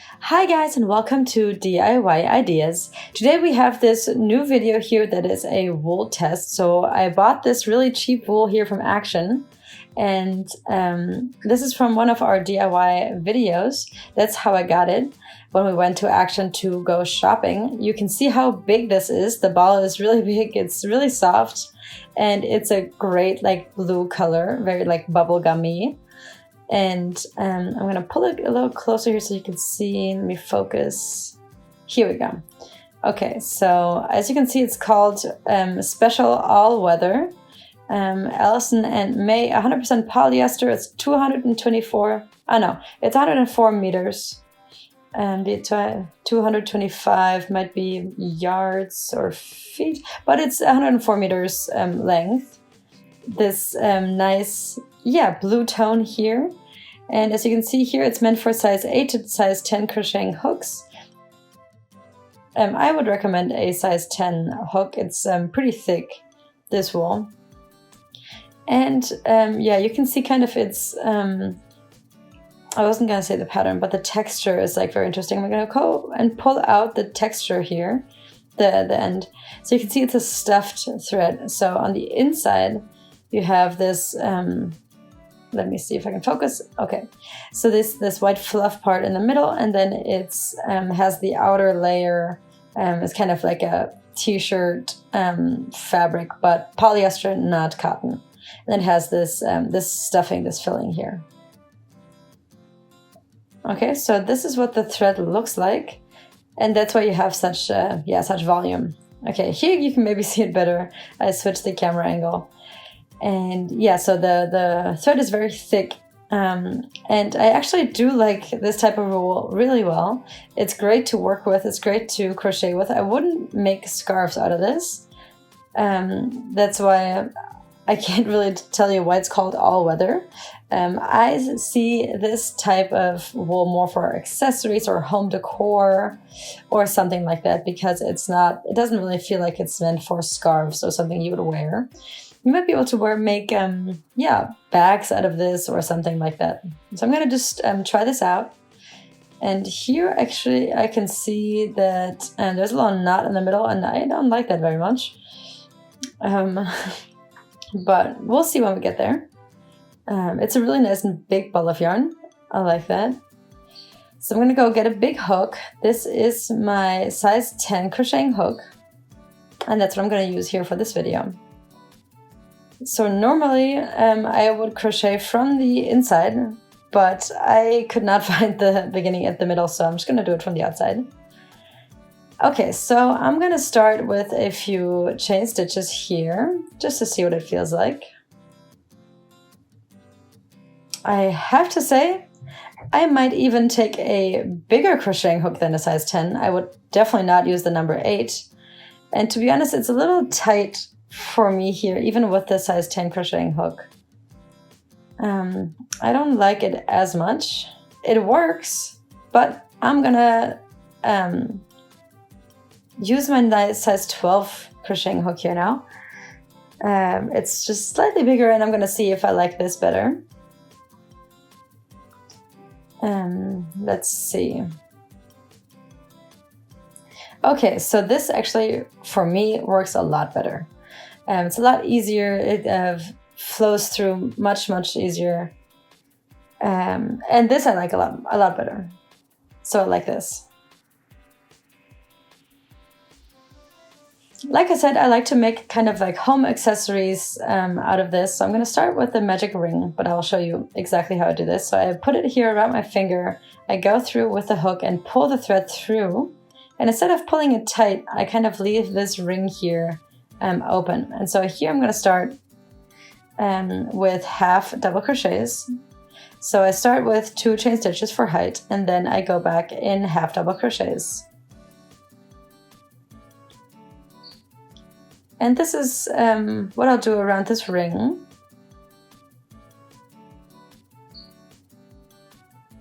Hi guys and welcome to DIY Ideas. Today we have this new video here that is a wool test. So I bought this really cheap wool here from Action, and this is from one of our DIY videos. That's how I got it when we went to Action to go shopping. You can see how big this is. The ball is really big, it's really soft, and it's a great like blue color, very like bubblegummy. And I'm going to pull it a little closer here so you can see. Let me focus. Here we go. Okay, so as you can see, it's called Special All Weather. Allison and May, 100% polyester. It's 224. Oh no, it's 104 meters. And the 225 might be yards or feet, but it's 104 meters length. This nice, blue tone here. And as you can see here, it's meant for size 8 to size 10 crocheting hooks. I would recommend a size 10 hook. It's pretty thick, this wool. And you can see kind of its, I wasn't going to say the pattern, but the texture is like very interesting. I'm going to go and pull out the texture here, the end. So you can see it's a stuffed thread. So on the inside, you have this, let me see if I can focus. Okay, so this white fluff part in the middle, and then it's has the outer layer. It's kind of like a t-shirt fabric, but polyester, not cotton. And then it has this this stuffing, this filling here. Okay, so this is what the thread looks like, and that's why you have such such volume. Okay, here you can maybe see it better. I switched the camera angle. And so the thread is very thick, and I actually do like this type of wool really well. It's great to work with, it's great to crochet with. I wouldn't make scarves out of this. That's why I can't really tell you why it's called all weather. I see this type of wool more for accessories or home decor or something like that, because it doesn't really feel like it's meant for scarves or something you would wear. You might be able to make bags out of this or something like that. So I'm going to just try this out. And here actually I can see that there's a little knot in the middle, and I don't like that very much. But we'll see when we get there. It's a really nice and big ball of yarn. I like that. So I'm going to go get a big hook. This is my size 10 crocheting hook, and that's what I'm going to use here for this video. So normally I would crochet from the inside, but I could not find the beginning at the middle, so I'm just going to do it from the outside. Okay, so I'm going to start with a few chain stitches here, just to see what it feels like. I have to say, I might even take a bigger crocheting hook than a size 10. I would definitely not use the number 8. And to be honest, it's a little tight for me here, even with the size 10 crocheting hook. I don't like it as much. It works, but I'm gonna use my nice size 12 crocheting hook here now. It's just slightly bigger, and I'm gonna see if I like this better. Let's see. Okay, so this actually for me works a lot better. It's a lot easier. It flows through much easier. And this I like a lot better. So I like this. Like I said, I like to make kind of like home accessories out of this. So I'm going to start with the magic ring, but I will show you exactly how I do this. So I put it here around my finger. I go through with the hook and pull the thread through. And instead of pulling it tight, I kind of leave this ring here open. And so here I'm going to start with half double crochets. So I start with 2 chain stitches for height, and then I go back in half double crochets. And this is what I'll do around this ring.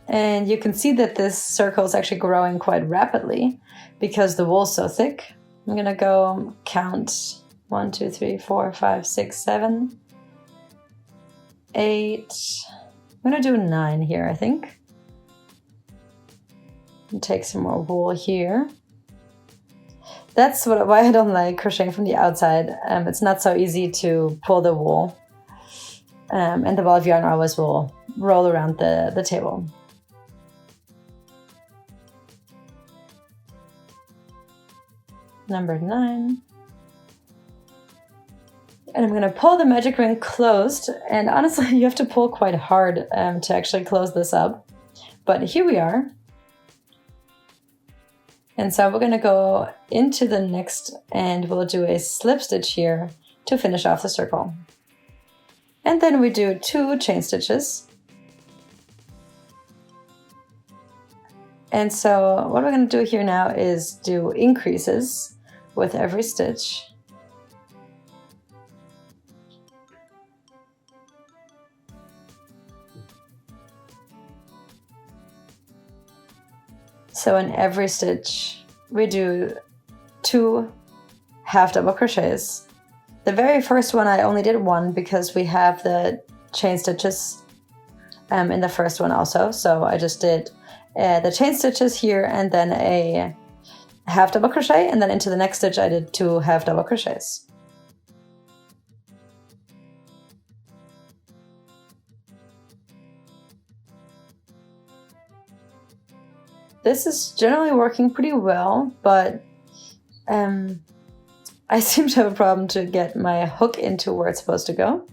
And you can see that this circle is actually growing quite rapidly because the wool is so thick. I'm going to go count 1, 2, 3, 4, 5, 6, 7, 8. I'm going to do 9 here, I think. and take some more wool here. That's why I don't like crocheting from the outside. It's not so easy to pull the wool. And the ball of yarn always will roll around the table. Number 9. And I'm going to pull the magic ring closed. And honestly, you have to pull quite hard to actually close this up. But here we are. And so we're going to go into the next and we'll do a slip stitch here to finish off the circle. And then we do 2 chain stitches. And so what we're going to do here now is do increases with every stitch. So in every stitch, we do 2 half double crochets. The very first one I only did 1 because we have the chain stitches in the first one also. So I just did the chain stitches here and then a half double crochet, and then into the next stitch I did 2 half double crochets. This is generally working pretty well, but I seem to have a problem to get my hook into where it's supposed to go.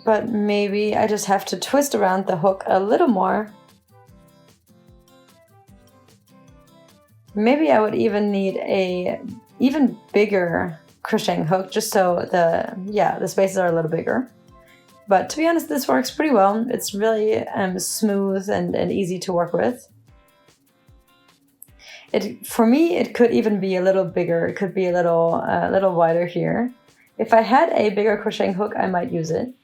But maybe I just have to twist around the hook a little more. Maybe I would even need a even bigger crocheting hook just so the spaces are a little bigger. But to be honest, this works pretty well. It's really smooth and easy to work with. For me, it could even be a little bigger. It could be a little wider here. If I had a bigger crocheting hook, I might use it.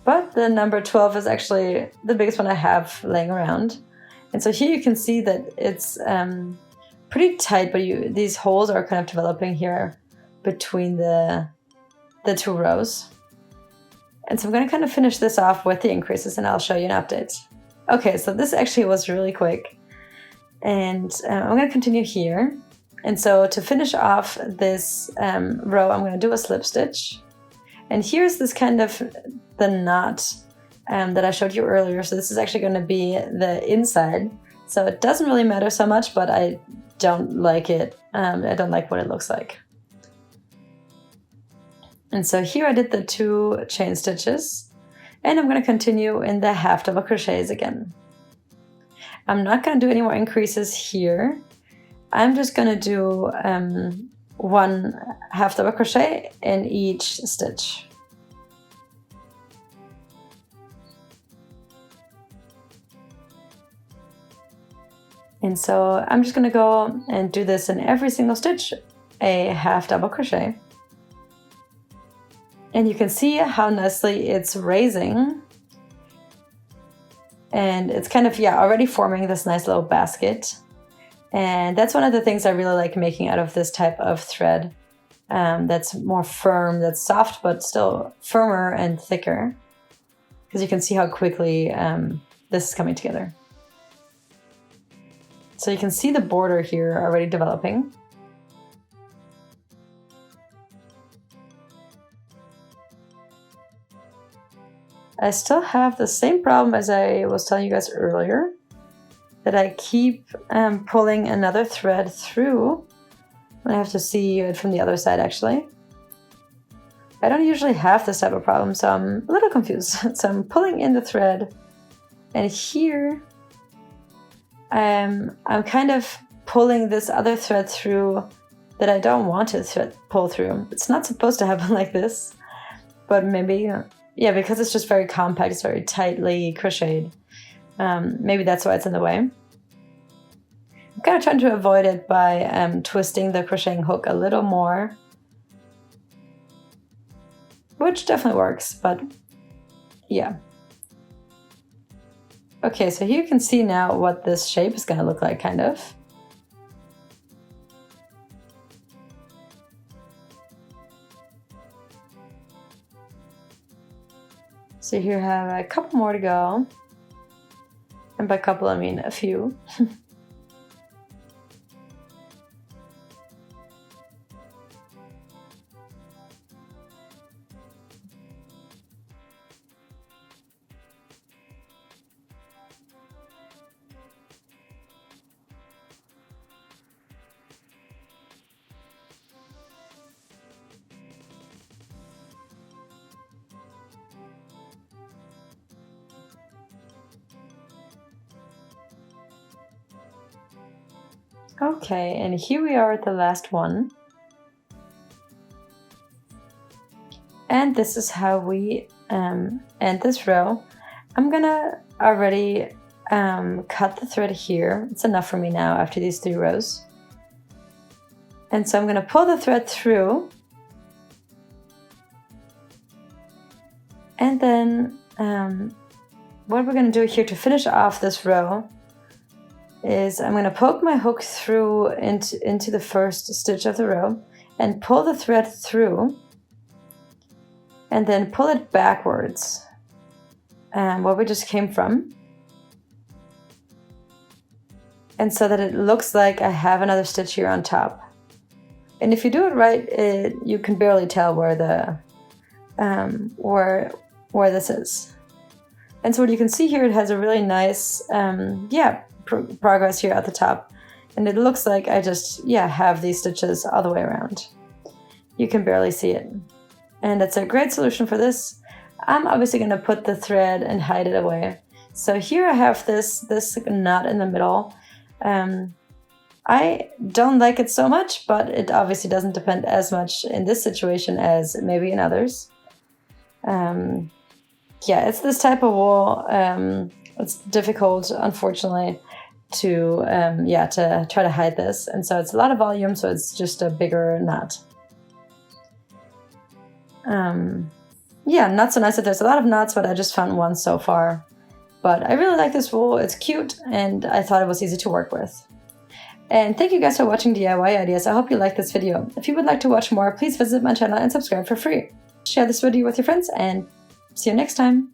But the number 12 is actually the biggest one I have laying around. And so here you can see that it's pretty tight, but these holes are kind of developing here between the 2 rows. And so I'm going to kind of finish this off with the increases and I'll show you an update. Okay, so this actually was really quick. And I'm going to continue here. And so to finish off this row, I'm going to do a slip stitch. And here's this kind of the knot that I showed you earlier. So this is actually going to be the inside. So it doesn't really matter so much, but I don't like it. I don't like what it looks like. And so here I did the 2 chain stitches and I'm going to continue in the half double crochets again. I'm not going to do any more increases here. I'm just going to do 1 half double crochet in each stitch. And so I'm just going to go and do this in every single stitch, a half double crochet. And you can see how nicely it's raising. And it's kind of, already forming this nice little basket. And that's one of the things I really like making out of this type of thread. That's more firm, that's soft, but still firmer and thicker. Because you can see how quickly this is coming together. So you can see the border here already developing. I still have the same problem as I was telling you guys earlier, that I keep pulling another thread through. I have to see it from the other side actually. I don't usually have this type of problem, so I'm a little confused. So I'm pulling in the thread, and here I'm kind of pulling this other thread through that I don't want to pull through. It's not supposed to happen like this, but maybe, because it's just very compact, it's very tightly crocheted. Maybe that's why it's in the way. I'm kind of trying to avoid it by twisting the crocheting hook a little more, which definitely works, but yeah. Okay, so here you can see now what this shape is going to look like, kind of. So here I have a couple more to go. And by couple, I mean a few. Okay, and here we are at the last one. And this is how we end this row. I'm gonna already cut the thread here. It's enough for me now after these 3 rows. And so I'm gonna pull the thread through. And then what we're gonna do here to finish off this row is I'm going to poke my hook through into the first stitch of the row and pull the thread through and then pull it backwards where we just came from, and so that it looks like I have another stitch here on top. And if you do it right, you can barely tell where the where this is. And so what you can see here, it has a really nice progress here at the top, and it looks like I just have these stitches all the way around. You can barely see it, and it's a great solution for this. I'm obviously going to put the thread and hide it away. So here I have this knot in the middle. I don't like it so much, but it obviously doesn't depend as much in this situation as maybe in others. It's this type of wool. It's difficult, unfortunately, to try to hide this, and so it's a lot of volume, so it's just a bigger knot. Not so nice that there's a lot of knots, but I just found one so far. But I really like this wool. It's cute, and I thought it was easy to work with. And thank you guys for watching DIY ideas. I hope you liked this video. If you would like to watch more, please visit my channel and subscribe for free. Share this video with your friends, and see you next time.